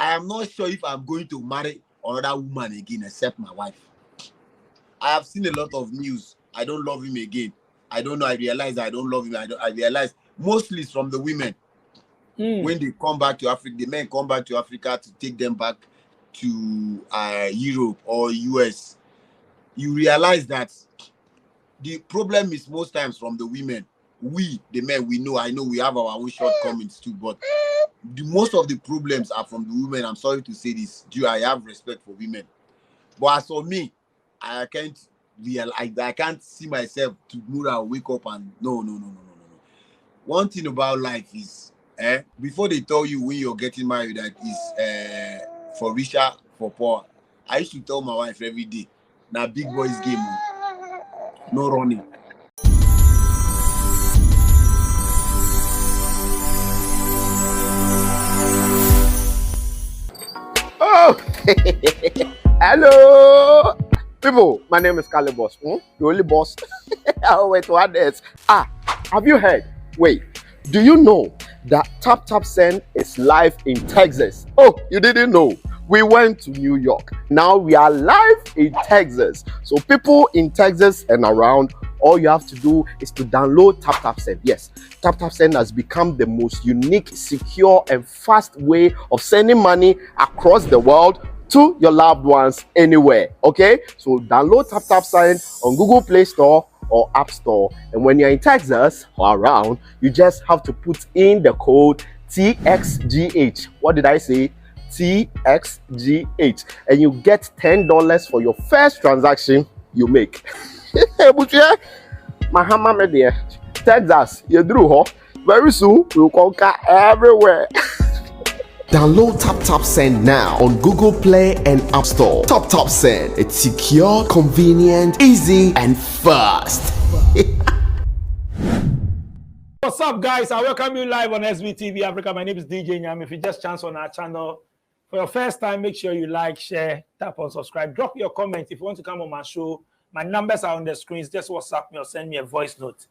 I am not sure if I'm going to marry another woman again except my wife. I have seen a lot of news. I don't love him again. I don't know. I realize I don't love him. I realize mostly it's from the women. When they come back to Africa, the men come back to Africa to take them back to Europe or US. You realize that the problem is most times from the women. We, the men, I know we have our own shortcomings too, but most of the problems are from the women. I'm sorry to say this. I have respect for women. But as for me, I can't I can't see myself tomorrow wake up and no. One thing about life is, before they tell you when you're getting married that is for richer, for poor. I used to tell my wife every day, now big boys game, no running. Oh, hello, people. My name is Kale Boss. The only boss. I'll wait to others. Have you heard? Wait, do you know that Tap Send is live in Texas? Oh, you didn't know? We went to New York. Now we are live in Texas. So people in Texas and around, all you have to do is to download Tap Send. Yes, Tap Send has become the most unique, secure, and fast way of sending money across the world to your loved ones anywhere. Okay, so download Tap Send on Google Play Store or App Store. And when you're in Texas or around, you just have to put in the code TXGH. What did I say? TXGH, and you get $10 for your first transaction you make. Mahama media, Texas, you drew very soon we'll conquer everywhere. Download Tap Send now on Google Play and App Store. Tap Send, it's secure, convenient, easy, and fast. What's up, guys? I welcome you live on SBTV Africa. My name is DJ Nyam. If you just chance on our channel for your first time, make sure you like, share, tap on subscribe. Drop your comment if you want to come on my show. My numbers are on the screens. Just WhatsApp me or send me a voice note.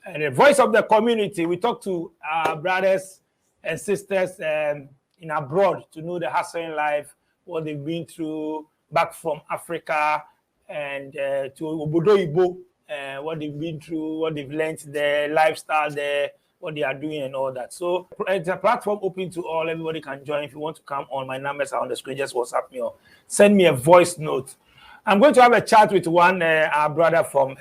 And the voice of the community, we talk to our brothers and sisters in abroad to know the hustling life, what they've been through back from Africa and to Obodo Ibo, what they've been through, what they've learned, their lifestyle there, what they are doing and all that. So it's a platform open to all. Everybody can join. If you want to come on, my numbers are on the screen. Just WhatsApp me or send me a voice note. I'm going to have a chat with one our brother from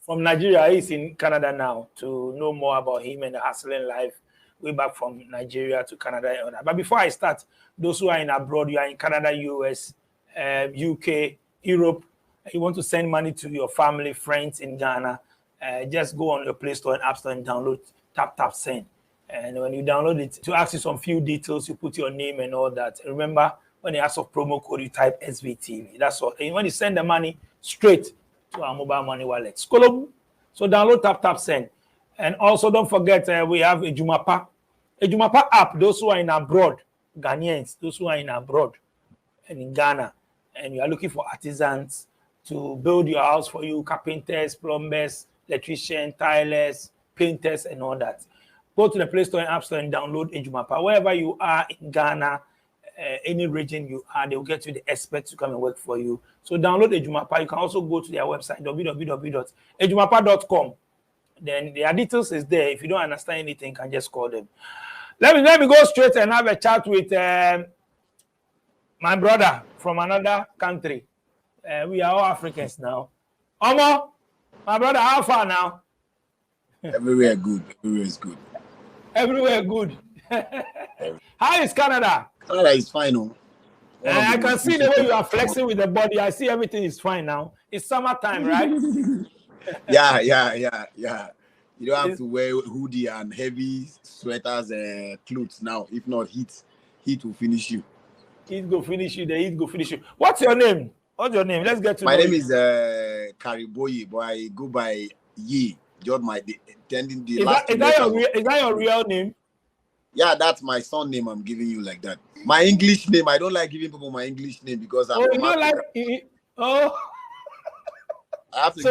Nigeria. He's in Canada now, to know more about him and the hustling life way back from Nigeria to Canada and all that. But before I start, those who are in abroad, you are in Canada, US, UK, Europe, you want to send money to your family, friends in Ghana, just go on your Play Store and App Store and download Tap Send. And when you download it, to ask you some few details, you put your name and all that. Remember, when you ask for promo code, you type SVTV. That's all. And when you send the money straight to our mobile money wallet. So download Tap Send. And also don't forget, we have a Jumapa app. Those who are in abroad, Ghanaians, those who are in abroad and in Ghana, and you are looking for artisans to build your house for you, carpenters, plumbers, electricians, tilers, painters, and all that. Go to the Play Store and App Store and download Ejumapa. Wherever you are in Ghana, any region you are, they will get you the experts to come and work for you. So download Ejumapa. You can also go to their website, www.ejumapa.com. Then their details is there. If you don't understand anything, you can just call them. Let me go straight and have a chat with my brother from another country. We are all Africans now. Omo, my brother, how far now? Everywhere good. Everywhere is good. Everywhere good. How is Canada? Canada is fine. Oh. I can see the way you are flexing with the body. I see everything is fine now. It's summertime, right? Yeah. You don't have to wear hoodie and heavy sweaters and clothes now. If not, heat will finish you. Heat go finish you. The heat go finish you. What's your name? Let's get to my know name you. is Kariboye, but I go by Ye. Just my attending the Is last. that your real name? Yeah, that's my son name. I'm giving you like that. My English name. I don't like giving people my English name because I'm. Oh, you don't like? I have to So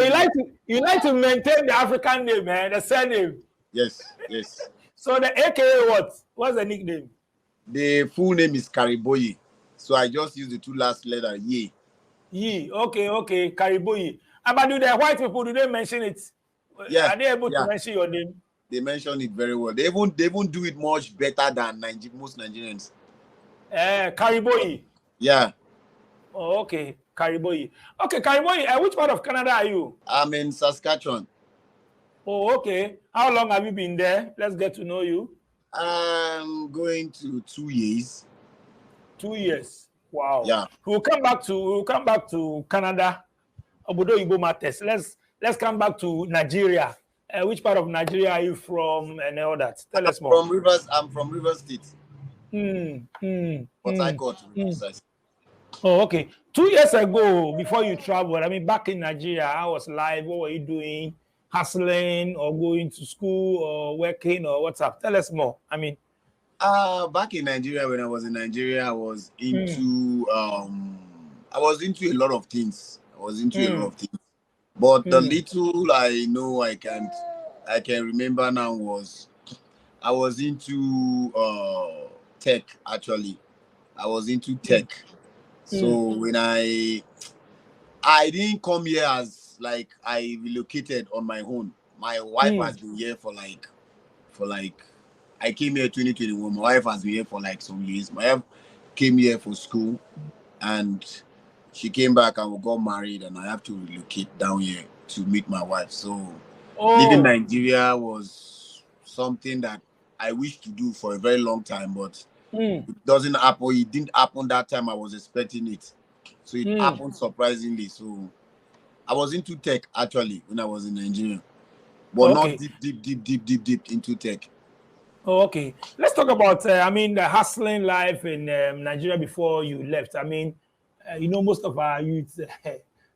you like to maintain the African name, man, the surname. Yes. So the AKA what? What's the nickname? The full name is Kariboyi. So I just use the two last letter, Ye. Ye. Okay. Kariboyi. But do the white people, do they mention it? Yeah. Are they able Yeah. to mention your name? They mention it very well. They even do it much better than most Nigerians. Kariboyi. Yeah. Oh, okay. Kariboyi. Okay, Kariboyi, which part of Canada are you? I'm in Saskatchewan. Oh, okay. How long have you been there? Let's get to know you. I'm going to 2 years. 2 years. Wow. Yeah. We'll come back to Canada. Obodo Igbo matters. Let's come back to Nigeria. Which part of Nigeria are you from and all that? Tell us more. I'm from Rivers State. Port Harcourt, to be precise. Oh, okay. 2 years ago, before you traveled, I mean, back in Nigeria, how was life? What were you doing? Hustling or going to school or working or what's up? Tell us more. I mean, back in Nigeria, when I was in Nigeria, I was into a lot of things. But the little I know I can remember now was I was into tech actually. I was into tech. So when I didn't come here as like I relocated on my own. My wife has been here for like I came here 2021. My wife has been here for like some years. My wife came here for school and she came back and we got married and I have to relocate down here to meet my wife. So leaving Nigeria was something that I wished to do for a very long time, but it doesn't happen. It didn't happen that time I was expecting it. So it happened surprisingly. So I was into tech actually when I was in Nigeria, but not deep into tech. Oh, okay. Let's talk about, the hustling life in Nigeria before you left. I mean, most of our youth,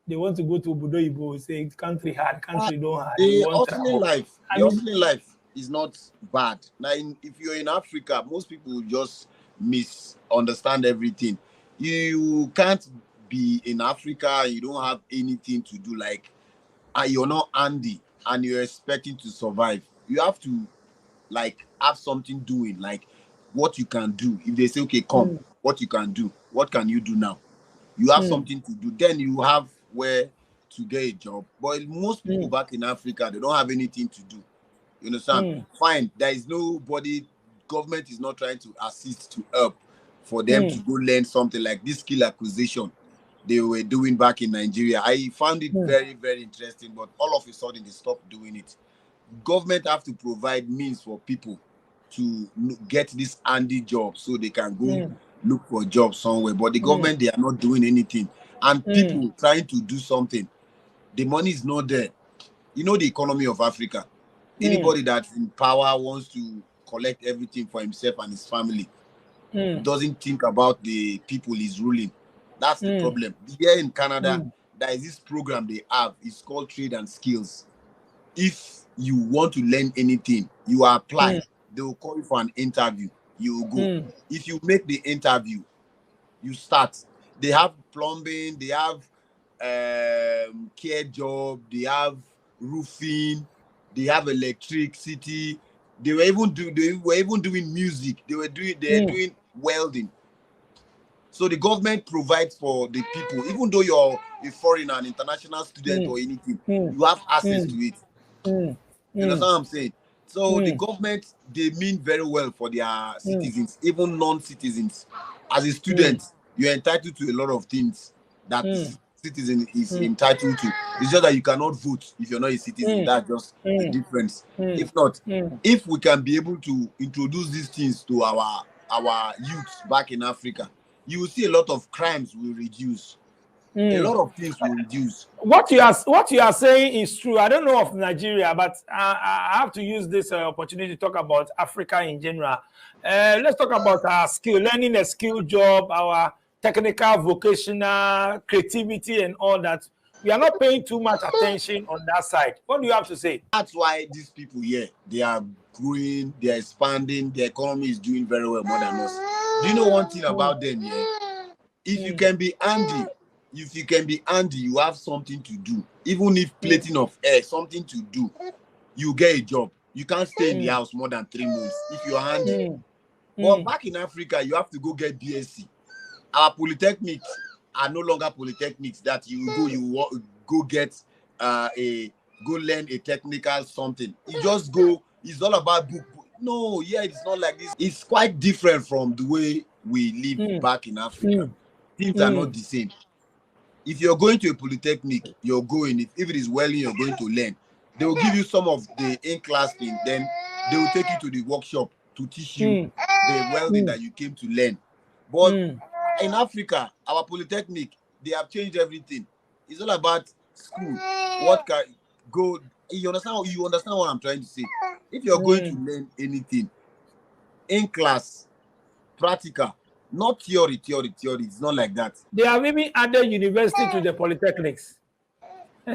they want to go to Obodo Igbo, say country hard, country don't hard. The hustling life is not bad. Now, if you're in Africa, most people just misunderstand everything. You can't be in Africa and you don't have anything to do, like, and you're not Andy and you're expecting to survive. You have to like have something doing, like what you can do. If they say, okay, come, what you can do, what can you do now? You have something to do, then you have where to get a job. But most people back in Africa, they don't have anything to do. You understand? Fine, there is nobody, government is not trying to assist to help for them to go learn something like this skill acquisition they were doing back in Nigeria. I found it very, very interesting, but all of a sudden they stopped doing it. Government have to provide means for people to get this handy job so they can go look for a job somewhere. But the government, they are not doing anything. And people trying to do something, the money is not there. You know the economy of Africa. Anybody that's in power wants to collect everything for himself and his family. Doesn't think about the people he's ruling. That's the problem. Here in Canada, there is this program they have. It's called Trade and Skills. If you want to learn anything, you apply. They will call you for an interview. You will go. If you make the interview, you start. They have plumbing. They have care job. They have roofing. They have electricity. They were even doing music. They are doing welding. So the government provides for the people, even though you're a foreigner, an international student or anything, you have access to it. You understand what I'm saying? So the government, they mean very well for their citizens, even non-citizens. As a student, you're entitled to a lot of things that citizen is entitled to. It's just that you cannot vote if you're not a citizen. That's just the difference. If not, if we can be able to introduce these things to our youth back in Africa, you will see a lot of crimes will reduce. A lot of things will reduce. What you are saying is true. I don't know of Nigeria, but I have to use this opportunity to talk about Africa in general. Let's talk about our skill, learning a skill job, our technical, vocational, creativity, and all that. We are not paying too much attention on that side. What do you have to say? That's why these people here, they are growing, they are expanding, the economy is doing very well more than us. Do you know one thing about them here? If you can be handy, you have something to do. Even if plating of air, something to do, you get a job. You can't stay in the house more than 3 months if you're handy. But back in Africa, you have to go get BSc. Our polytechnics are no longer polytechnics that go get go learn a technical something. You just go. It's all about book. No, yeah, it's not like this. It's quite different from the way we live back in Africa. Things are not the same. If you're going to a polytechnic, you're going. If it is welding, you're going to learn. They will give you some of the in-class thing. Then they will take you to the workshop to teach you the welding that you came to learn. But in Africa, our polytechnic, they have changed everything. It's all about school. What can go? You understand? You understand what I'm trying to say? If you're going to learn anything in class, practical, not theory. It's not like that. They have even added university to the polytechnics.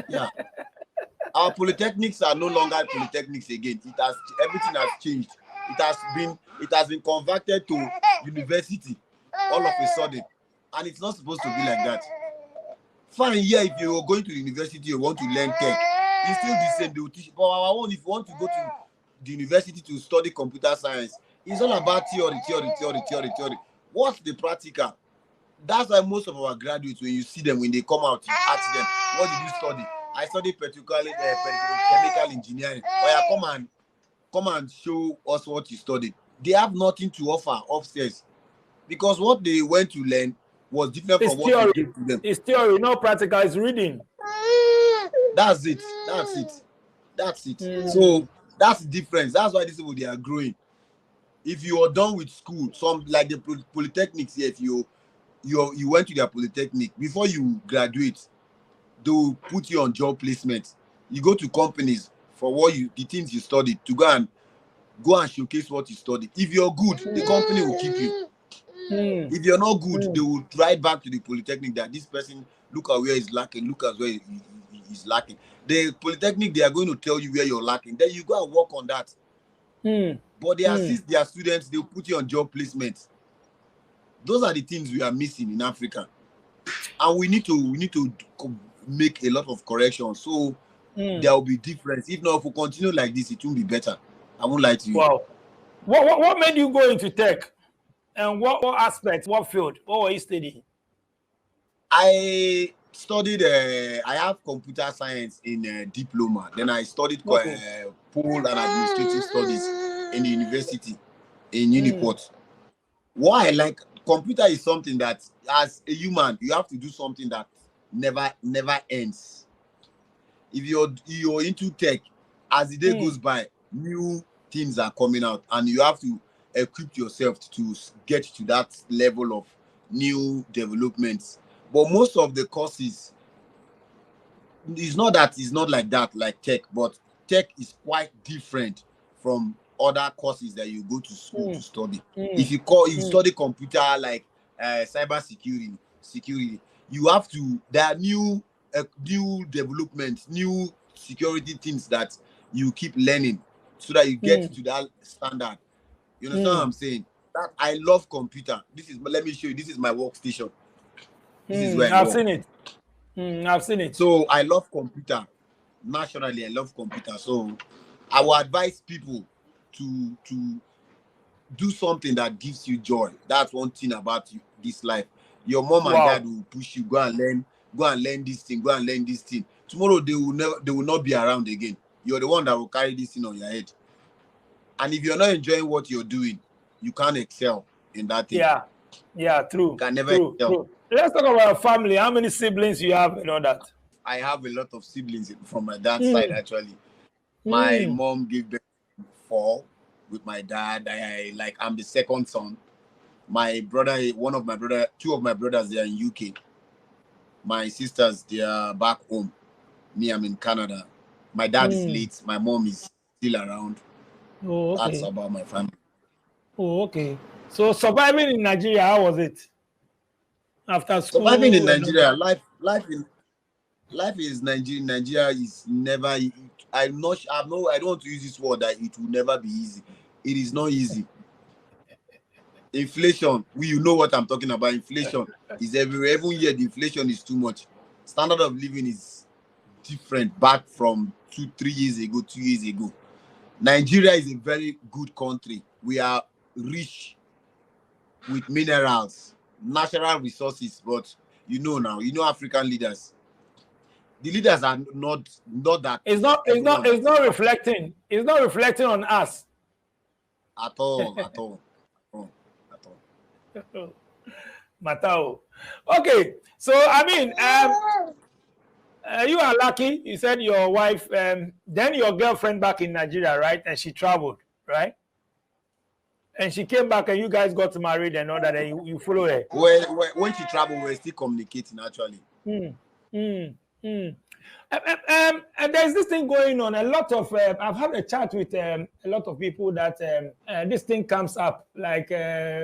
Yeah. Our polytechnics are no longer polytechnics again. Everything has changed. It has been converted to university all of a sudden, and it's not supposed to be like that. Fine, yeah, if you're going to the university, you want to learn tech, it's still the same. They will teach. But our own, if you want to go to the university to study computer science, it's all about theory. What's the practical? That's why most of our graduates, when you see them, when they come out, you ask them, what did you study? I studied chemical engineering. Or yeah, come and show us what you studied. They have nothing to offer upstairs, because what they went to learn was different from what we gave to them. It's theory, no practical. It's reading. That's it. So that's the difference. That's why these people, they are growing. If you are done with school, some like the polytechnics here, if you went to their polytechnic, before you graduate, they will put you on job placement. You go to companies for the things you studied, to go and showcase what you studied. If you're good, the company will keep you. If you're not good, they will write back to the polytechnic that this person, look at where he's lacking, look at where he's lacking. The polytechnic, they are going to tell you where you're lacking. Then you go and work on that. But they assist their students, they'll put you on job placement. Those are the things we are missing in Africa. And we need to make a lot of corrections. So there will be difference. If not, if we continue like this, it won't be better. I won't lie to you. Wow. What made you go into tech? And what aspect, what field, what were you studying? I studied, I have computer science in diploma. Then I studied pole and administrative studies in the university in Uniport. Why I like computer is something that, as a human, you have to do something that never ends. If you're into tech, as the day goes by, new things are coming out, and you have to equip yourself to get to that level of new developments. But most of the courses, it's not like that, like tech, but tech is quite different from other courses that you go to school to study. If you study computer, like cyber security, you have to, there are new developments, new security things that you keep learning so that you get to that standard. You understand what I'm saying? That I love computer. Let me show you. This is my workstation. This is where I've seen it. I've seen it. So I love computer. Naturally, I love computer. So I will advise people to do something that gives you joy. That's one thing about this life. Your mom and dad will push you, go and learn this thing. Tomorrow they will not be around again. You're the one that will carry this thing on your head. And if you're not enjoying what you're doing, you can't excel in that thing. Yeah, true. You can never excel. True. Let's talk about family. How many siblings you have and all that? I have a lot of siblings from my dad's side, actually. My mom gave birth to 4 with my dad. I'm the second son. My brother, two of my brothers, they are in UK. My sisters, they are back home. Me, I'm in Canada. My dad is late. My mom is still around. Oh, okay. That's about my family. Oh, okay. So surviving in Nigeria, how was it? After school? Surviving in Nigeria, life is Nigeria is never. I don't want to use this word that it will never be easy. It is not easy. Inflation, you know what I'm talking about. Inflation is everywhere. Every year the inflation is too much. Standard of living is different back from 2 years ago. Nigeria is a very good country. We are rich with minerals, natural resources. But African leaders. The leaders are not that everyone that It's is not happy reflecting. It's not reflecting on us. at all, at all, at all, at all. Matao. Okay, so I mean, you are lucky. You said your wife, then your girlfriend back in Nigeria, right? And she traveled, right? And she came back, and you guys got married and all that. And you follow her. When she traveled, we're still communicating actually. Mm, mm, mm. And there's this thing going on. A lot of I've had a chat with a lot of people that this thing comes up. Like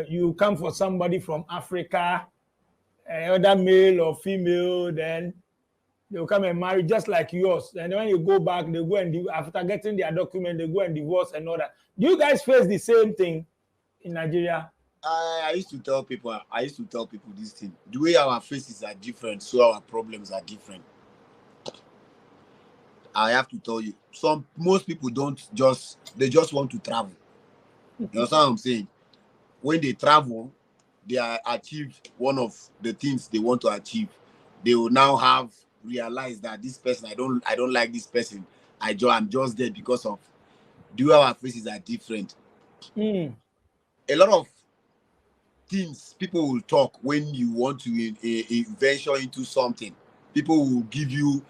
you come for somebody from Africa, whether male or female, then they'll come and marry just like yours. And when you go back, they go and after getting their document, they go and divorce and all that. Do you guys face the same thing in Nigeria? I used to tell people this thing. The way our faces are different, so our problems are different. I have to tell you, most people they just want to travel. You understand what I'm saying? When they travel, they achieve one of the things they want to achieve. They will now have realized that this person, I don't like this person. I'm just there because of the way our faces are different. Mm. A lot of things people will talk when you want to venture into something. People will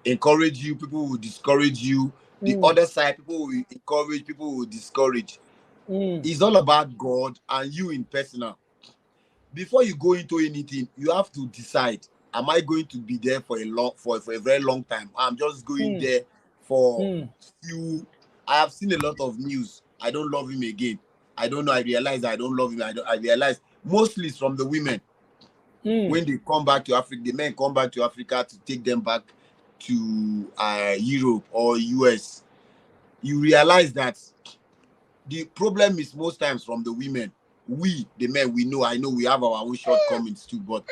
encourage you, people will discourage you. The other side, people will encourage, people will discourage. It's all about God and you in personal. Before you go into anything, you have to decide, am I going to be there for a very long time? I'm just going there for few. I have seen a lot of news. I don't love him again. I don't know. I realize I don't love him. I realize mostly it's from the women. When they come back to Africa, the men come back to Africa to take them back to Europe or US. You realize that the problem is most times from the women. We, the men, I know we have our own shortcomings too, but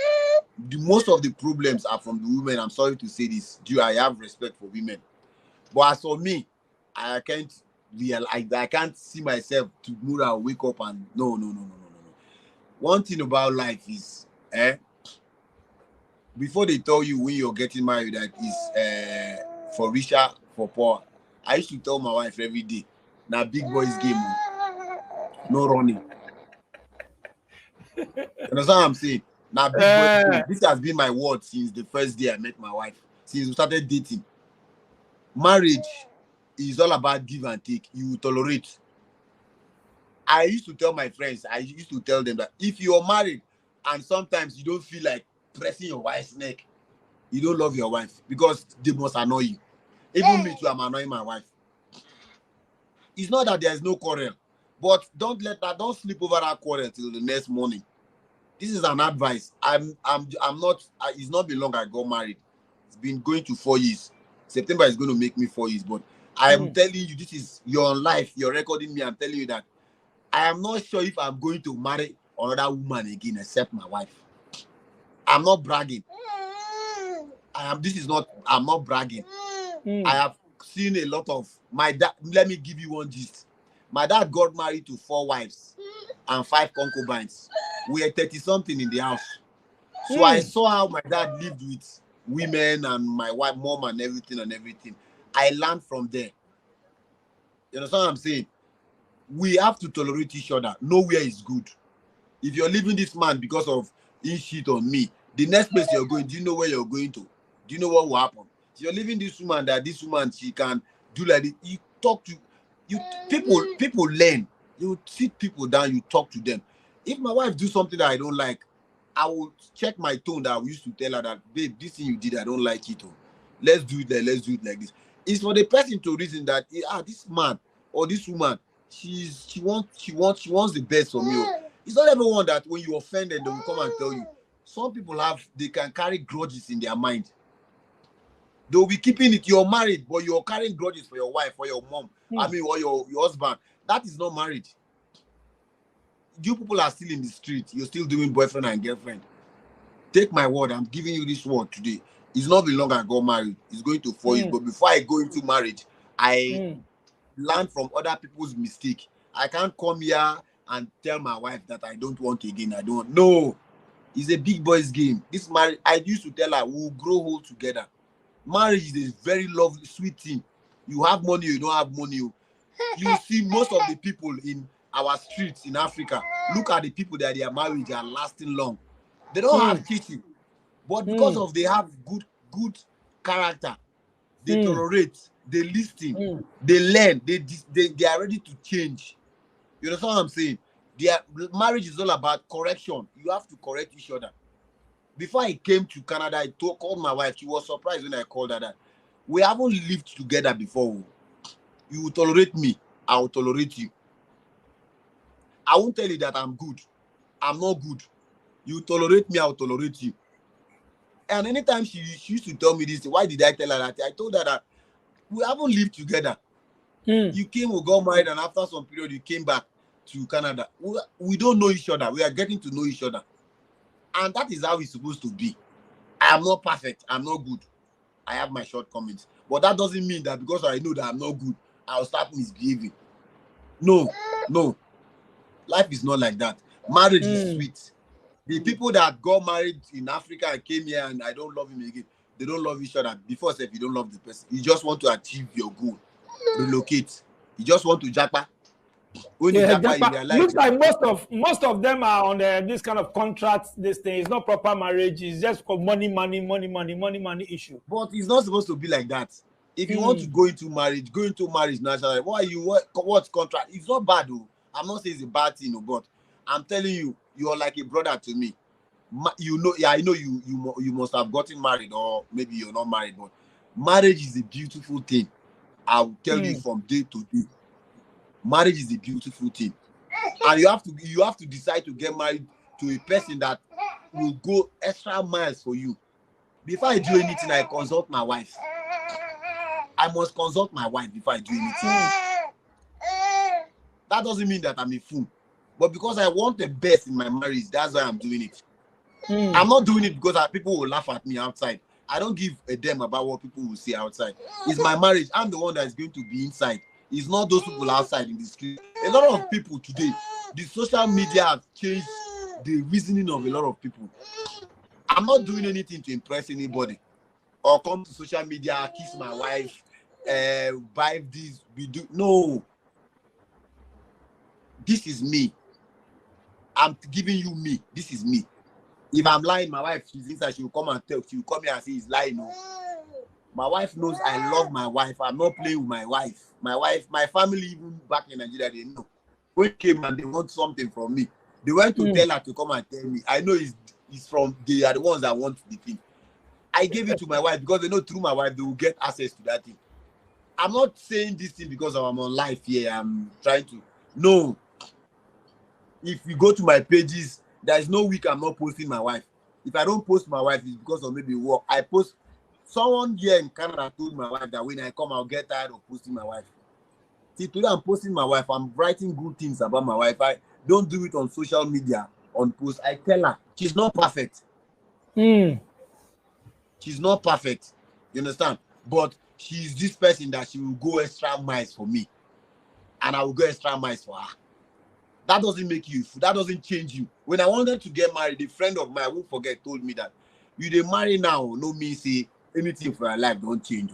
most of the problems are from the women. I'm sorry to say this. I have respect for women. But as for me, I can't see myself tomorrow wake up and no. One thing about life is, before they tell you when you're getting married that is for richer, for poor. I used to tell my wife every day, now big boys game, no running. You understand what I'm saying? Now big boys game. This has been my word since the first day I met my wife, since we started dating. Marriage is all about give and take. You tolerate. I used to tell my friends, I used to tell them that if you're married and sometimes you don't feel like pressing your wife's neck, you don't love your wife because they must annoy you. Even me too, I'm annoying my wife. It's not that there is no quarrel, but don't sleep over that quarrel till the next morning. This is an advice. I'm not. It's not been long I got married. It's been going to 4 years. September is going to make me 4 years. But I am telling you, this is your life. You're recording me. I'm telling you that I am not sure if I'm going to marry another woman again except my wife. I'm not bragging. I'm not bragging. I have seen a lot of my dad. Let me give you one gist. My dad got married to 4 wives and 5 concubines. We are 30-something in the house. So I saw how my dad lived with women and my wife, mom, and everything. I learned from there. You understand what I'm saying? We have to tolerate each other. Nowhere is good. If you're leaving this man because of his shit on me, the next place you're going, do you know where you're going to? Do you know what will happen? If you're leaving this woman, she can do like this. You talk to people learn. You sit people down, you talk to them. If my wife do something that I don't like, I will check my tone that I used to tell her that, babe, this thing you did, I don't like it. Let's do it like this. It's for the person to reason that this man or this woman, she wants the best for me. It's not everyone that when you offend them, they will come and tell you. Some people they can carry grudges in their mind. They'll be keeping it. You're married, but you're carrying grudges for your wife, for your mom, or your husband. That is not marriage. You people are still in the street. You're still doing boyfriend and girlfriend. Take my word. I'm giving you this word today. It's not been long I got married. It's going to 4 years. But before I go into marriage, I learn from other people's mistake. I can't come here and tell my wife that I don't want again. I don't. No, it's a big boys game. This marriage, I used to tell her we'll grow old together. Marriage is a very lovely, sweet thing. You have money, you don't have money. You see most of the people in our streets in Africa. Look at the people that they are married, they are lasting long. They don't have cheating, but because of they have good character, they tolerate, they listen, they learn, they are ready to change. You know what I'm saying? Marriage is all about correction. You have to correct each other. Before I came to Canada, I called my wife. She was surprised when I called her that we haven't lived together before. You will tolerate me, I will tolerate you. I won't tell you that I'm good. I'm not good. You tolerate me, I'll tolerate you. And anytime she used to tell me this, why did I tell her that? I told her that we haven't lived together. You came, we got married, and after some period, you came back to Canada. We don't know each other. We are getting to know each other. And that is how it's supposed to be. I am not perfect. I'm not good. I have my shortcomings. But that doesn't mean that because I know that I'm not good, I'll start misbehaving. No. Life is not like that. Marriage is sweet. The people that got married in Africa and came here and I don't love him again, they don't love each other. Before, if you don't love the person, you just want to achieve your goal. Relocate. You just want to japa. When you japa, you realize. Looks like most of them are on this kind of contract. This thing is not proper marriage. It's just for money issue. But it's not supposed to be like that. If you want to go into marriage naturally. What's contract? It's not bad though. I'm not saying it's a bad thing, but I'm telling you, you're like a brother to me. You know, I know you must have gotten married, or maybe you're not married, but marriage is a beautiful thing. I'll tell you from day to day. Marriage is a beautiful thing, and you have to decide to get married to a person that will go extra miles for you. Before I do anything, I consult my wife. I must consult my wife before I do anything. That doesn't mean that I'm a fool, but because I want the best in my marriage, that's why I'm doing it. I'm not doing it because people will laugh at me outside. I don't give a damn about what people will say outside. It's my marriage. I'm the one that is going to be inside. It's not those people outside in the street. A lot of people today, the social media have changed the reasoning of a lot of people. I'm not doing anything to impress anybody or come to social media, kiss my wife, buy this, no. This is me. I'm giving you me. This is me. If I'm lying, my wife, she's inside, she will come and tell. She will come here and say he's lying. No. My wife knows I love my wife. I'm not playing with my wife. My family, even back in Nigeria, they know. When they came and they want something from me, they went to tell her to come and tell me. I know they are the ones that want the thing. I gave it to my wife because they know through my wife they will get access to that thing. I'm not saying this thing because I'm on live here. I'm trying to. No. If you go to my pages, there is no week I'm not posting my wife. If I don't post my wife, it's because of maybe work. I post. Someone here in Canada told my wife that when I come, I'll get tired of posting my wife. See, today I'm posting my wife. I'm writing good things about my wife. I don't do it on social media, on post. I tell her she's not perfect. She's not perfect. You understand? But she's this person that she will go extra miles for me. And I will go extra miles for her. That doesn't make you, that doesn't change you. When I wanted to get married, a friend of mine, I won't forget, told me that you dey marry now, no mean say anything for your life don't change.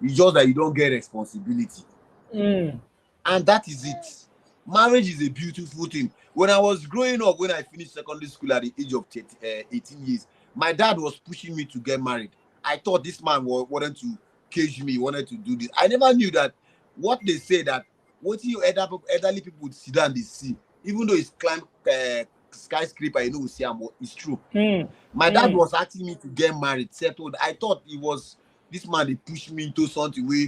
It's just that you don't get responsibility. And that is it. Marriage is a beautiful thing. When I was growing up, when I finished secondary school at the age of 18 years, my dad was pushing me to get married. I thought this man wanted to cage me, wanted to do this. I never knew that what they say that what you elderly people would sit down and they see, even though it's climb skyscraper, you know, we see it's true. My dad was asking me to get married, settled. I thought it was this man, they pushed me into something where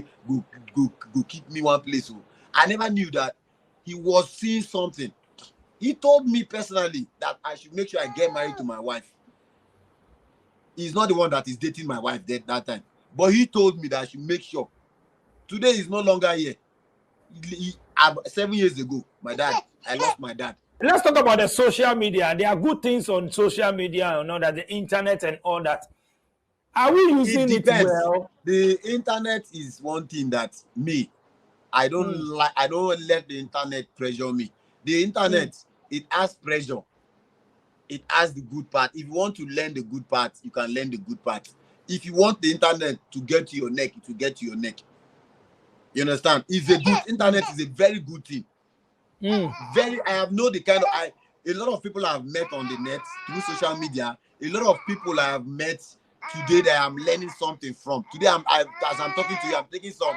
go keep me one place. So I never knew that he was seeing something. He told me personally that I should make sure I get married to my wife. He's not the one that is dating my wife that time. But he told me that I should make sure. Today is no longer here. 7 years ago, I lost my dad. Let's talk about the social media. There are good things on social media, that the internet and all that. Are we using it well? The internet is one thing that I don't let the internet pressure me. The internet, it has pressure. It has the good part. If you want to learn the good part, you can learn the good part. If you want the internet to get to your neck, it will get to your neck. You understand? It's a good internet is a very good thing. I have known the kind of a lot of people I have met on the net through social media. A lot of people I have met today that I'm learning something from. Today, as I'm talking to you, I'm taking some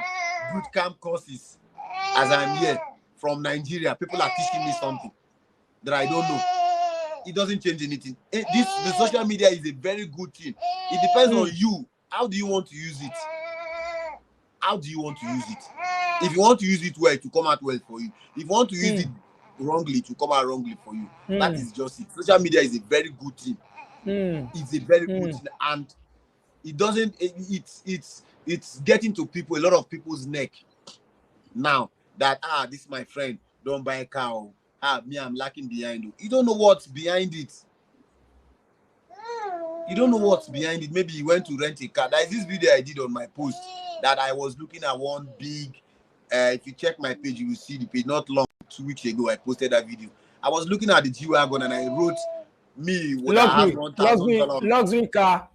boot camp courses as I'm here from Nigeria. People are teaching me something that I don't know. It doesn't change anything. The social media is a very good thing. It depends on you. How do you want to use it? How do you want to use it? If you want to use it well, to come out well for you. If you want to use it wrongly, to come out wrongly for you. That is just it. Social media is a very good thing. It's a very good thing, and it doesn't. It's getting to people, a lot of people's neck now. That this is my friend. Don't buy a car. Me, I'm lacking behind you. You don't know what's behind it. You don't know what's behind it. Maybe you went to rent a car. There is this video I did on my post that I was looking at one big. If you check my page, you will see the page. Not long, 2 weeks ago, I posted that video. I was looking at the G-Wagon and I wrote, me would have $1,000 luxury car.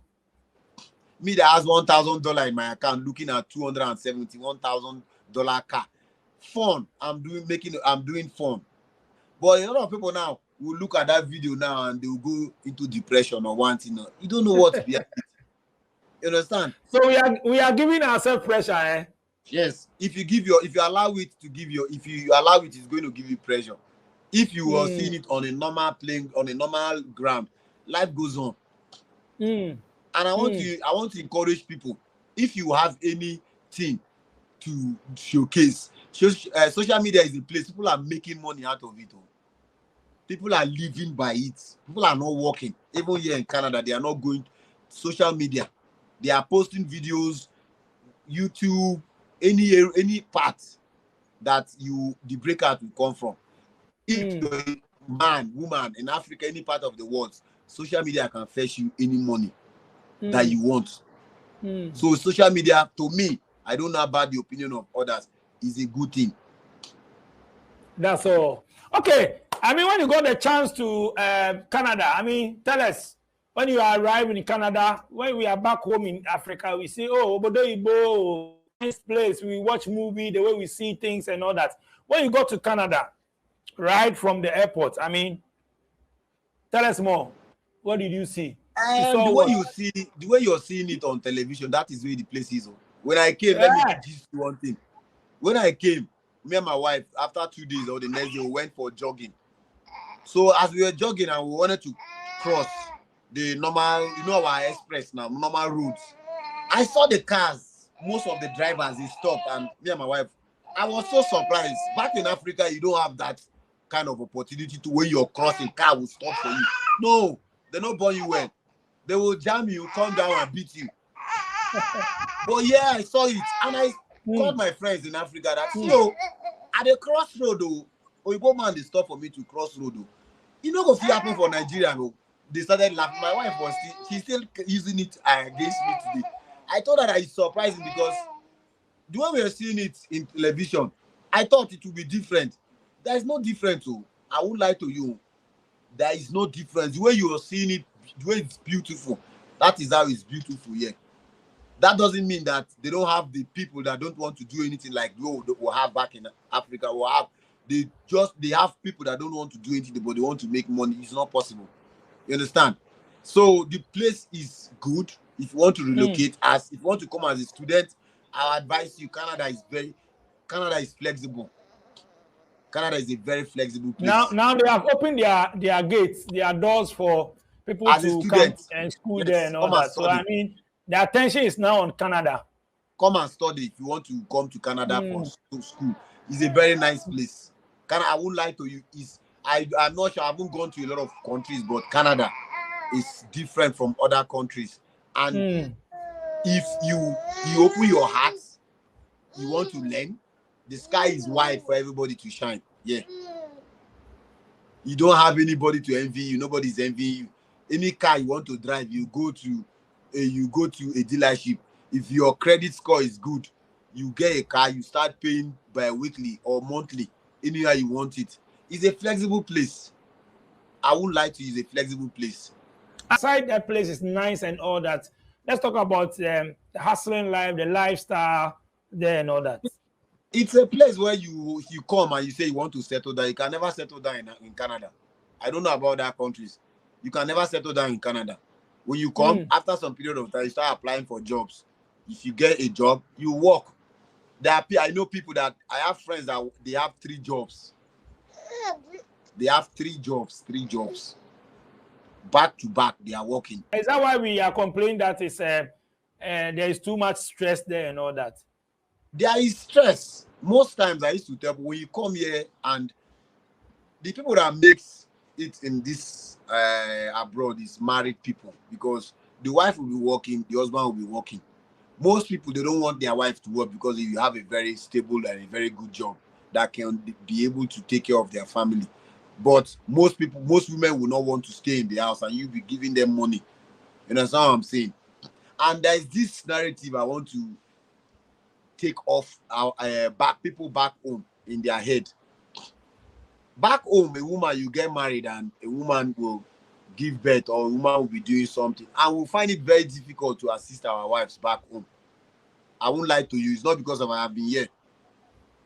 Me that has $1,000 in my account, looking at $271,000 car. Fun. I'm doing fun. But a lot of people now will look at that video now and they will go into depression or one thing. You don't know what's behind it. You understand? So we are giving ourselves pressure, eh? Yes. If you allow it, it's going to give you pressure. If you are seeing it on a normal plane, on a normal ground, life goes on. And I want to encourage people. If you have anything to showcase, social media is a place people are making money out of it. People are living by it. People are not working. Even here in Canada, they are not going to social media. They are posting videos, YouTube, any part that the breakout will come from. If you're a man, woman in Africa, any part of the world, social media can fetch you any money that you want. So social media, to me, I don't know about the opinion of others, is a good thing. That's all. Okay. I mean, when you got the chance to Canada, I mean, tell us, when you arrive in Canada, when we are back home in Africa, we say, oh, Obodo Igbo, nice place, we watch movie, the way we see things and all that. When you go to Canada, right from the airport, I mean, tell us more. What did you see? The way you're seeing it on television, that is where the place is. When I came, let me just do one thing. When I came, me and my wife, after 2 days or the next day, we went for jogging. So as we were jogging and we wanted to cross the normal, our express now, normal roads, I saw the cars, most of the drivers, they stopped, and me and my wife, I was so surprised. Back in Africa, you don't have that kind of opportunity to when you're crossing, car will stop for you. No, they don't burn you well. They will jam you, come down and beat you. But yeah, I saw it, and I called my friends in Africa that, at the crossroad, Oyibo man, they stop for me to cross road. You know what happened for Nigeria? They started laughing. My wife was she's still using it against me today. I thought that it's surprising because the way we are seeing it in television, I thought it would be different. There is no difference. I won't lie to you. There is no difference. The way you are seeing it, the way it's beautiful, that is how it's beautiful here. That doesn't mean that they don't have the people that don't want to do anything like we have back in Africa. They have people that don't want to do anything, but they want to make money. It's not possible. You understand? So the place is good. If you want to relocate, if you want to come as a student, I advise you. Canada is flexible. Canada is a very flexible place. Now they have opened their gates, their doors for people as to come and school there and all that. So I mean, the attention is now on Canada. Come and study if you want to come to Canada for school. It's a very nice place. Canada, I won't lie to you. I'm not sure. I haven't gone to a lot of countries, but Canada is different from other countries. And if you open your heart, you want to learn, the sky is wide for everybody to shine. Yeah. You don't have anybody to envy you. Nobody's envying you. Any car you want to drive, you go to a dealership. If your credit score is good, you get a car, you start paying bi-weekly or monthly, anywhere you want it. It's a flexible place. I won't lie to you, it's a flexible place. Aside that place is nice and all that, let's talk about the hustling life, the lifestyle there and all that. It's a place where you come and you say you want to settle down. You can never settle down in Canada. I don't know about other countries. You can never settle down in Canada. When you come, after some period of time, you start applying for jobs. If you get a job, you work. I know people that I have friends that they have 3 jobs. They have 3 jobs, back to back. They are working. Is that why we are complaining that there is too much stress there and all that? There is stress. Most times I used to tell people, when you come here, and the people that makes it in this abroad is married people, because the wife will be working, the husband will be working. Most people, they don't want their wife to work because you have a very stable and a very good job that can be able to take care of their family. But most women will not want to stay in the house and you be giving them money. You understand what I'm saying? And there is this narrative I want to take off our people back home in their head. Back home, a woman, you get married and a woman will give birth, or a woman will be doing something, and we'll find it very difficult to assist our wives back home. I won't lie to you, it's not because of I have been here.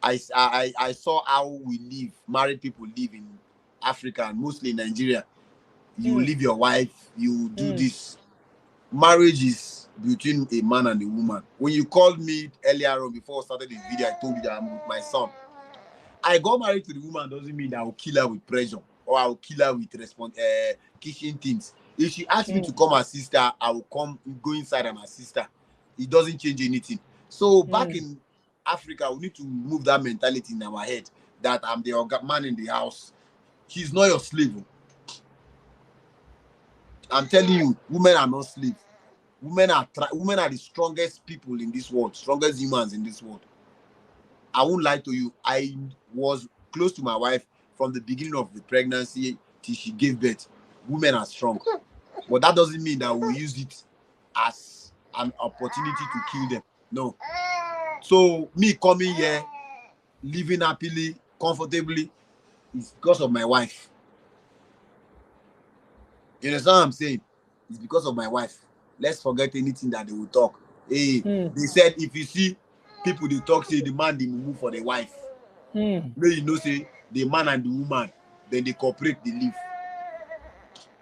I saw how we live, married people live in Africa, and mostly in Nigeria. You leave your wife, you do this. Marriage is between a man and a woman. When you called me earlier on before I started this video, I told you that I'm with my son. I got married to the woman doesn't mean that I will kill her with pressure, or I will kill her with kitchen things. If she asks me to come assist her, I will go inside and assist her. It doesn't change anything. So back in Africa, we need to move that mentality in our head that I'm the man in the house. She's not your slave. I'm telling you, women are not slaves. Women are the strongest people in this world, strongest humans in this world. I won't lie to you. I was close to my wife from the beginning of the pregnancy till she gave birth. Women are strong. But that doesn't mean that we'll use it as an opportunity to kill them. No. So me coming here, living happily, comfortably, is because of my wife. You understand what I'm saying? It's because of my wife. Let's forget anything that they will talk. Hey, they said if you see people they talk, say the man they move for the wife. No, you know, say the man and the woman, then they cooperate, they live.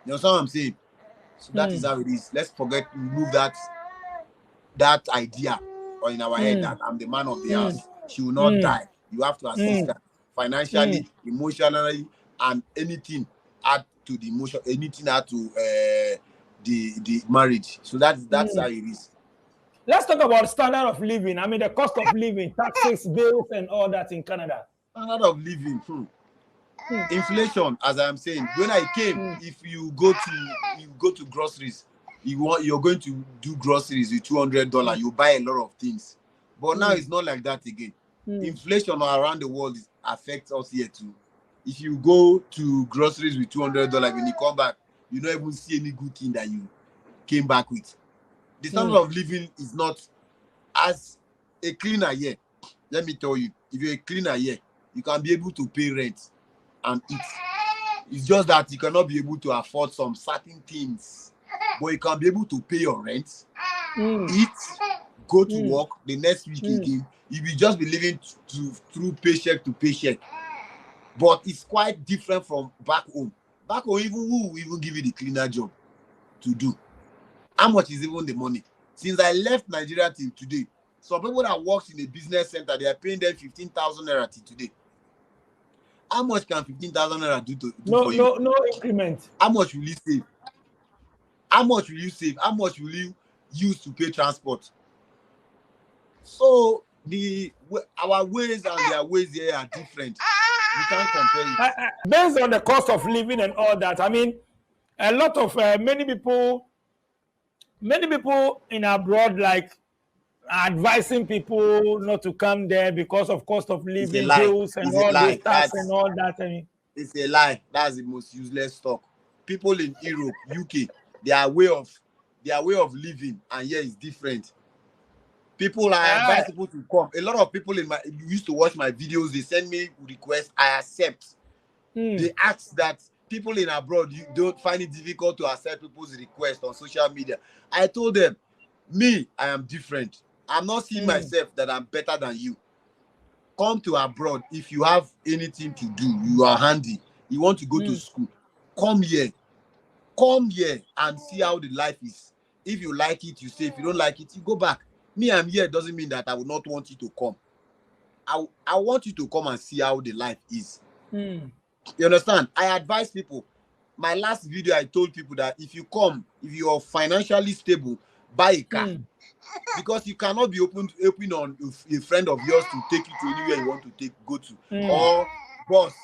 You understand what I'm saying? So that is how it is. Let's remove that idea or in our head that I'm the man of the house. She will not die. You have to assist her financially, emotionally, and anything add to the emotion, anything add to the marriage. So that's how it is. Let's talk about standard of living. I mean, the cost of living, taxes, bills, and all that in Canada. Standard of living. Inflation, as I'm saying. When I came, if you go to groceries, you're going to do groceries with $200, you buy a lot of things. But now it's not like that again. Inflation around the world affects us here too. If you go to groceries with $200, when you come back, you don't even see any good thing that you came back with. The standard of living is not as a cleaner here. Let me tell you, if you're a cleaner here, you can be able to pay rent and eat. It's just that you cannot be able to afford some certain things, but you can be able to pay your rent, eat, go to work the next week again. You will just be living through paycheck to paycheck. But it's quite different from back home. Back home, who will even give you the cleaner job to do? How much is even the money? Since I left Nigeria till today, some people that works in a business center, they are paying them 15,000 naira till today. How much can 15,000 naira do for you? No increment. How much will you save? How much will you save? How much will you use to pay transport? So our ways and their ways here are different. You can't compare it. Based on the cost of living and all that, I mean, a lot of many people in abroad like advising people not to come there because of cost of living, bills, and all this tax and all that. I mean, it's a lie. That's the most useless talk. People in Europe, UK, their way of living and here is different. People, I advise people to come. A lot of people used to watch my videos. They send me requests. I accept. They ask that people in abroad, you don't find it difficult to accept people's requests on social media. I told them, me, I am different. I'm not seeing myself that I'm better than you. Come to abroad. If you have anything to do, you are handy, you want to go to school, come here and see how the life is. If you like it, you stay. If you don't like it, you go back. Me, I'm here doesn't mean that I would not want you to come. I want you to come and see how the life is. You understand? I advise people. My last video, I told people that if you come, if you are financially stable, buy a car. Because you cannot be open on a friend of yours to take you to anywhere you want to go to. Or boss,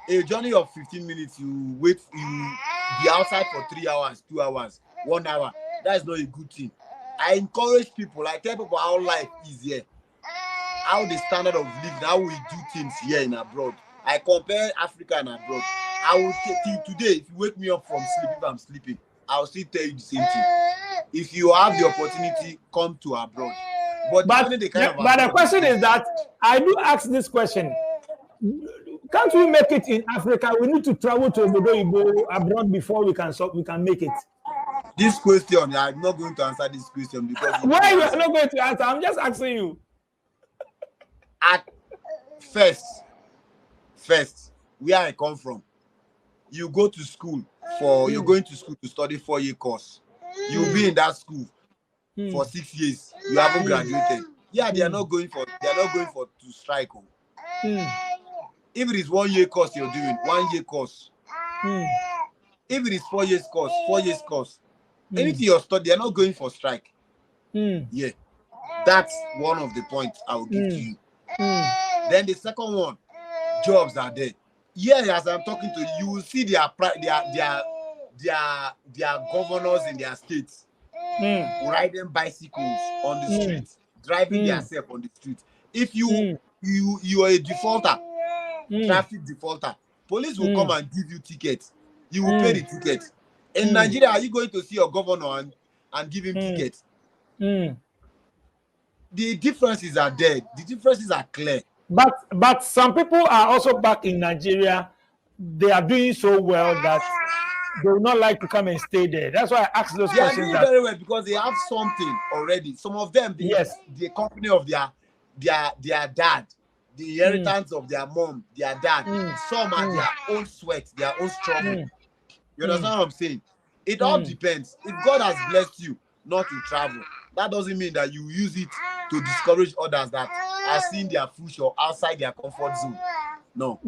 a journey of 15 minutes, you wait, you be outside for 3 hours, 2 hours, 1 hour. That is not a good thing. I encourage people, I tell people how life is here, how the standard of living, how we do things here in abroad. I compare Africa and abroad. I will till today, if you wake me up from sleep, if I'm sleeping, I will still tell you the same thing. If you have the opportunity, come to abroad. But the question is that I do ask this question: can't we make it in Africa? We need to travel to abroad before we can make it. This question, I'm not going to answer this question because why you are not going to answer? I'm just asking you. At first, where I come from, you go to school you're going to school to study 4-year course. You'll be in that school for 6 years. You haven't graduated. Yeah, they are not going to strike. If it is 1 year course you're doing, 1 year course. If it is 4 years course, 4 years course. Anything you're studying, they are not going for strike. Yeah, that's one of the points I will give to you. Then the second one, jobs are there. Yeah, as I'm talking to you, you will see their governors in their states riding bicycles on the street, driving themselves on the street. If you are a defaulter, traffic defaulter, police will come and give you tickets. You will pay the ticket. In Nigeria, are you going to see your governor and give him tickets? The differences are there. The differences are clear. But some people are also back in Nigeria. They are doing so well that they would not like to come and stay there. That's why I asked those questions. They are doing very well because they have something already. Some of them, the company of their dad, the inheritance of their mom, their dad. Some are their own sweat, their own struggle. You understand what I'm saying? It all depends. If God has blessed you not to travel, that doesn't mean that you use it to discourage others that are seeing their future outside their comfort zone. No.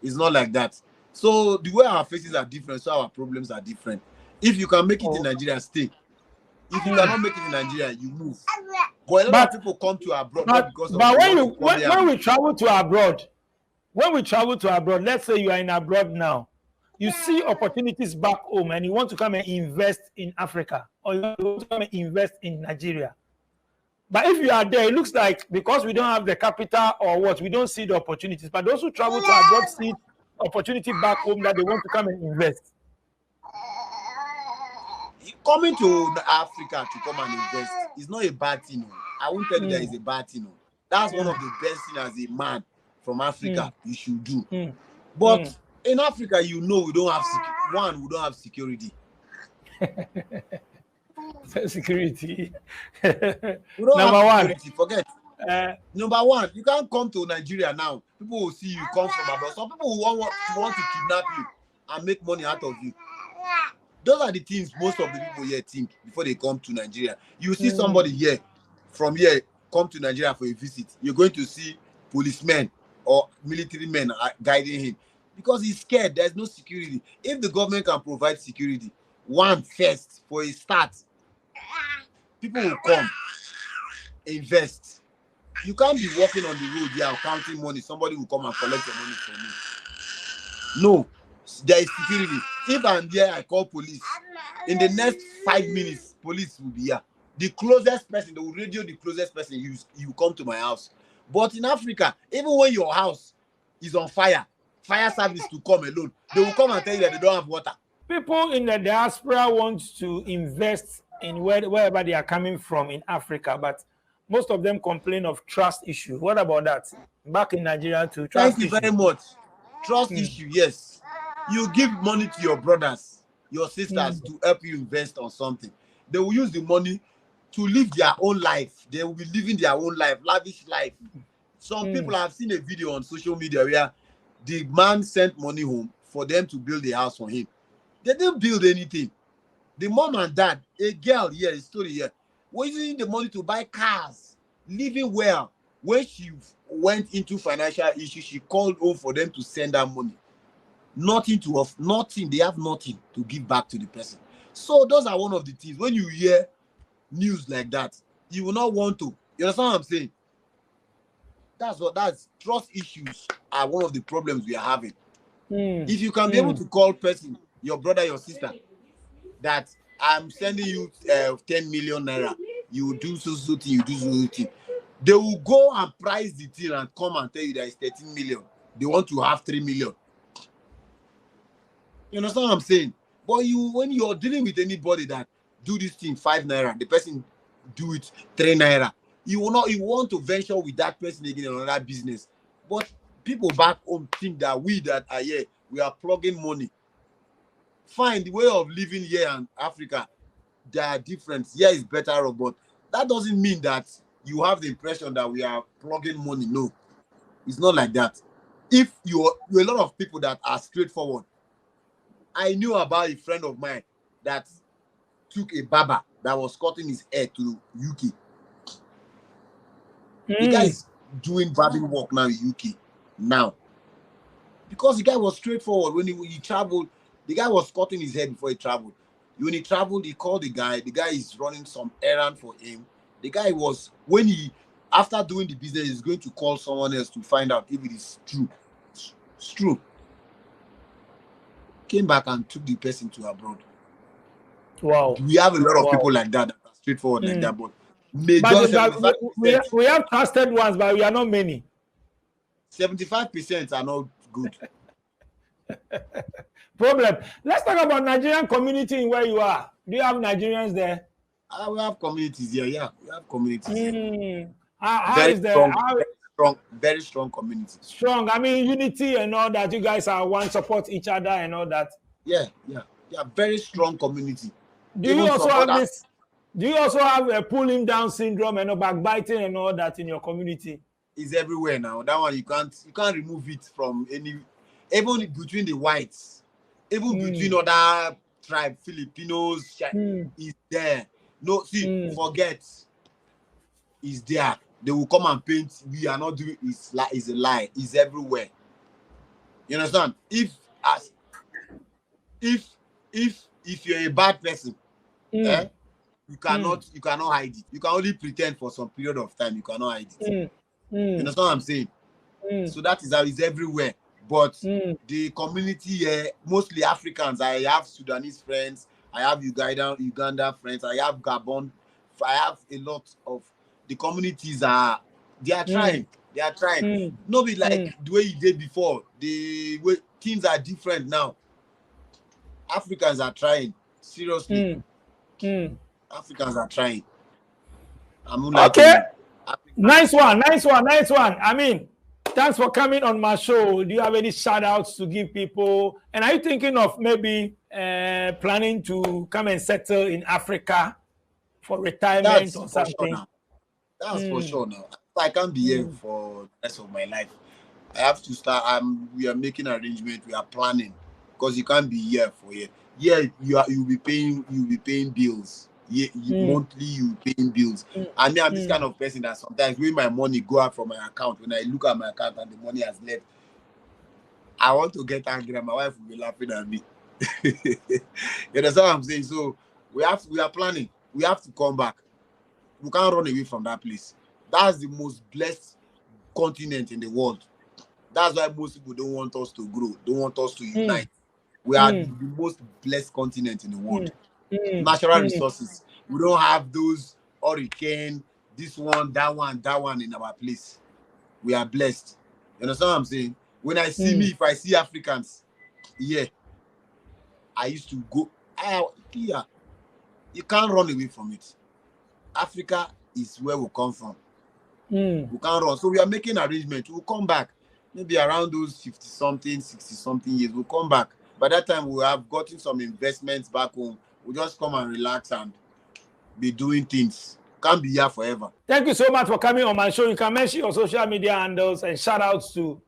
It's not like that. So the way our faces are different, so our problems are different. If you can make it in Nigeria, stay. If you cannot make it in Nigeria, you move. But a lot of people come to abroad because of. But when we travel to abroad, let's say you are in abroad now, you see opportunities back home and you want to come and invest in Africa or you want to come and invest in Nigeria. But if you are there, it looks like because we don't have the capital or what, we don't see the opportunities. But those who travel to abroad see opportunity back home that they want to come and invest. Coming to Africa to come and invest is not a bad thing. I won't tell you that it's a bad thing. That's one of the best things as a man from Africa you should do. But in Africa, we don't have security. Security. Number one. Forget. Number one, you can't come to Nigeria now. People will see you come from abroad. Some people will want to kidnap you and make money out of you. Those are the things most of the people here think before they come to Nigeria. You see somebody here from here come to Nigeria for a visit. You're going to see policemen or military men guiding him because he's scared. There's no security. If the government can provide security, first for a start, people will come, invest. You can't be walking on the road here counting money. Somebody will come and collect your money from you. No, there is security. If I'm there, I call police. In the next 5 minutes, police will be here. The closest person, they will radio the closest person, you come to my house. But in Africa, even when your house is on fire service to come alone, they will come and tell you that they don't have water. People in the diaspora want to invest in wherever they are coming from in Africa, but most of them complain of trust issue. What about that? Back in Nigeria too. Thank you very much. Trust issue, yes. You give money to your brothers, your sisters to help you invest on something. They will use the money to live their own life. They will be living their own life, lavish life. Some people have seen a video on social media where the man sent money home for them to build a house for him. They didn't build anything. The mom and dad, a girl here, a story here, was using the money to buy cars, living well. When she went into financial issues, she called home for them to send her money. Nothing to off, nothing. They have nothing to give back to the person. So those are one of the things. When you hear news like that, you will not want to. You understand what I'm saying? That's trust issues are one of the problems we are having. If you can be able to call person, your brother, your sister, that I'm sending you 10 million naira, you do so thing, you do so thing. They will go and price the thing and come and tell you that it's 13 million. They want to have 3 million. You understand what I'm saying? But when you're dealing with anybody that do this thing 5 naira, the person do it 3 naira, you want to venture with that person again in another business. But people back home think that we that are here, we are plugging money. Fine, the way of living here in Africa, there are different. Here is better, but that doesn't mean that you have the impression that we are plugging money. No, it's not like that. If you're a lot of people that are straightforward. I knew about a friend of mine that took a barber that was cutting his hair to UK. The guy is doing barbing work now in UK now. Because the guy was straightforward. When he traveled, the guy was cutting his hair before he traveled. When he traveled, he called the guy. The guy is running some errand for him. The guy was, after doing the business, he's going to call someone else to find out if it is true. It's true. Came back and took the person to abroad. Wow. We have a lot of people like that are straightforward like that, but we have trusted ones, but we are not many. 75% are not good. Problem. Let's talk about Nigerian community in where you are. Do you have Nigerians there? We have communities here. Yeah, we have communities here. How is there? Very strong community. Strong. I mean, unity and all that. You guys are one, support each other and all that. Yeah. Very strong community. Do you also have a pulling down syndrome and backbiting and all that in your community? It's everywhere now. That one you can't remove it from even between the whites, even between other tribe, Filipinos, is there. No, forget. Is there. They will come and paint. We are not doing it's a lie. It's everywhere. You understand? If you're a bad person, you cannot hide it. You can only pretend for some period of time. You cannot hide it. You understand what I'm saying? So that is how it's everywhere. But the community here, mostly Africans. I have Sudanese friends. I have Uganda friends. I have Gabon. I have a lot of the communities they are trying. They are trying. Not be like the way you did before. The way things are different now. Africans are trying. Seriously. Africans are trying. Okay. Nice one. I mean, thanks for coming on my show. Do you have any shout outs to give people? And are you thinking of maybe planning to come and settle in Africa for retirement or something? Sure. That's for sure now. I can't be here for the rest of my life. I have to start. We are making arrangements. We are planning because you can't be here for year. Yeah, you'll be paying bills. Yeah, monthly you paying bills. I mean, I'm this kind of person that sometimes when my money go out from my account, when I look at my account and the money has left, I want to get angry and my wife will be laughing at me. You understand what I'm saying? So we are planning. We have to come back. We can't run away from that place. That's the most blessed continent in the world. That's why most people don't want us to grow, don't want us to unite. We are the most blessed continent in the world. Natural resources. We don't have those hurricane, this one, that one in our place. We are blessed. You understand what I'm saying? When I see if I see Africans, I used to go. You can't run away from it. Africa is where we come from. We can't run. So we are making arrangements. We'll come back. maybe around those 50 something, 60 something years, we'll come back. By that time, we'll have gotten some investments back home. We'll just come and relax and be doing things. Can't be here forever. Thank you so much for coming on my show. You can mention your social media handles and shout outs to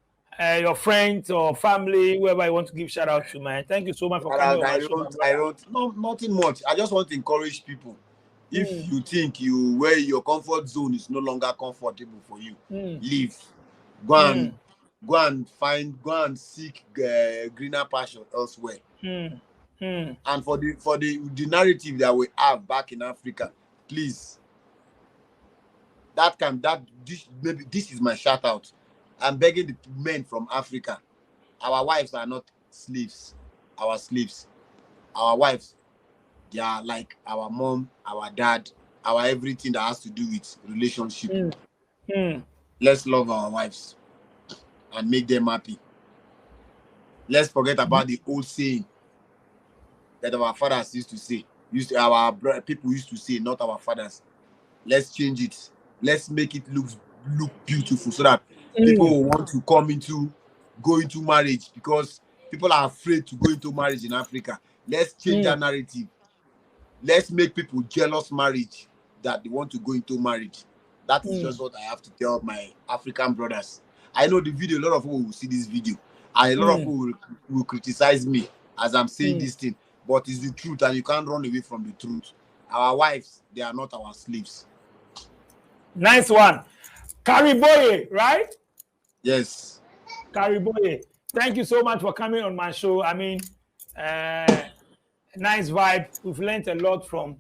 your friends or family, whoever you want to give shout out to, man. Thank you so much for coming on my show. No, nothing much. I just want to encourage people. If you think where your comfort zone is no longer comfortable for you, leave. Go and seek greener pasture elsewhere. And for the narrative that we have back in Africa, please, this is my shout out. I'm begging the men from Africa. Our wives are not slaves. Our slaves. Our wives, they are like our mom, our dad, our everything that has to do with relationship. Let's love our wives and make them happy. Let's forget about the old saying that our fathers used to say. Our people used to say, not our fathers. Let's change it. Let's make it look beautiful so that people will want to go into marriage, because people are afraid to go into marriage in Africa. Let's change that narrative. Let's make people jealous marriage that they want to go into marriage. That is just what I have to tell my African brothers. I know the video, a lot of people will see this video, and a lot of people will criticize me as I'm saying this thing, but it's the truth, and you can't run away from the truth. Our wives, they are not our slaves. Nice one. Kariboye, right? Yes. Kariboye, thank you so much for coming on my show. I mean, nice vibe. We've learned a lot from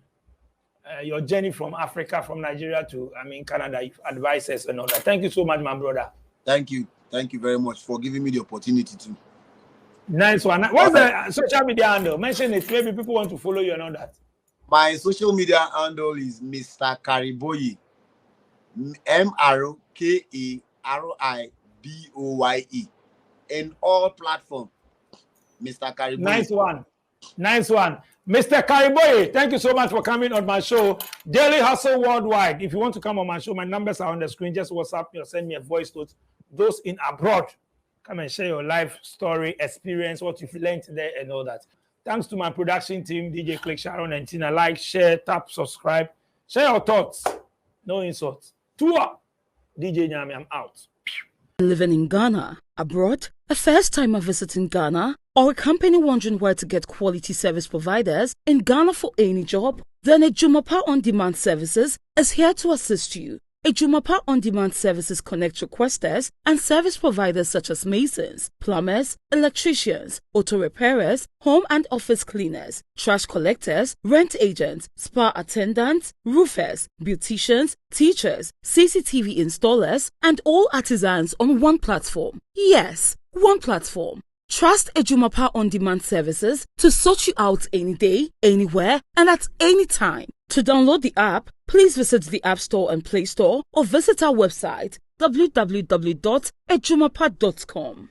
your journey from Africa, from Nigeria to, Canada. You've advised us and all that. Thank you so much, my brother. Thank you. Thank you very much for giving me the opportunity to. Nice one. What's the social media handle? Mention it. Maybe people want to follow you and all that. My social media handle is Mr. Kariboye. MRKARIBOYE. In all platforms. Mr. Kariboye. Nice one. Nice one. Mr. Kariboye, thank you so much for coming on my show. Daily Hustle Worldwide. If you want to come on my show, my numbers are on the screen. Just WhatsApp me or send me a voice note. Those in abroad, come and share your life story, experience, what you've learned today and all that. Thanks to my production team, DJ Click, Sharon and Tina. Like, share, tap, subscribe. Share your thoughts. No insults. Tour. DJ Nyami, I'm out. Living in Ghana, abroad, a first timer visiting Ghana, or a company wondering where to get quality service providers in Ghana for any job? Then Ejumapa On Demand Services is here to assist you. Ejumapa On Demand Services connect requesters and service providers such as masons, plumbers, electricians, auto repairers, home and office cleaners, trash collectors, rent agents, spa attendants, roofers, beauticians, teachers, CCTV installers, and all artisans on one platform. Yes, one platform. Trust Ejumapa On Demand Services to sort you out any day, anywhere, and at any time. To download the app, please visit the App Store and Play Store or visit our website www.ejumapa.com.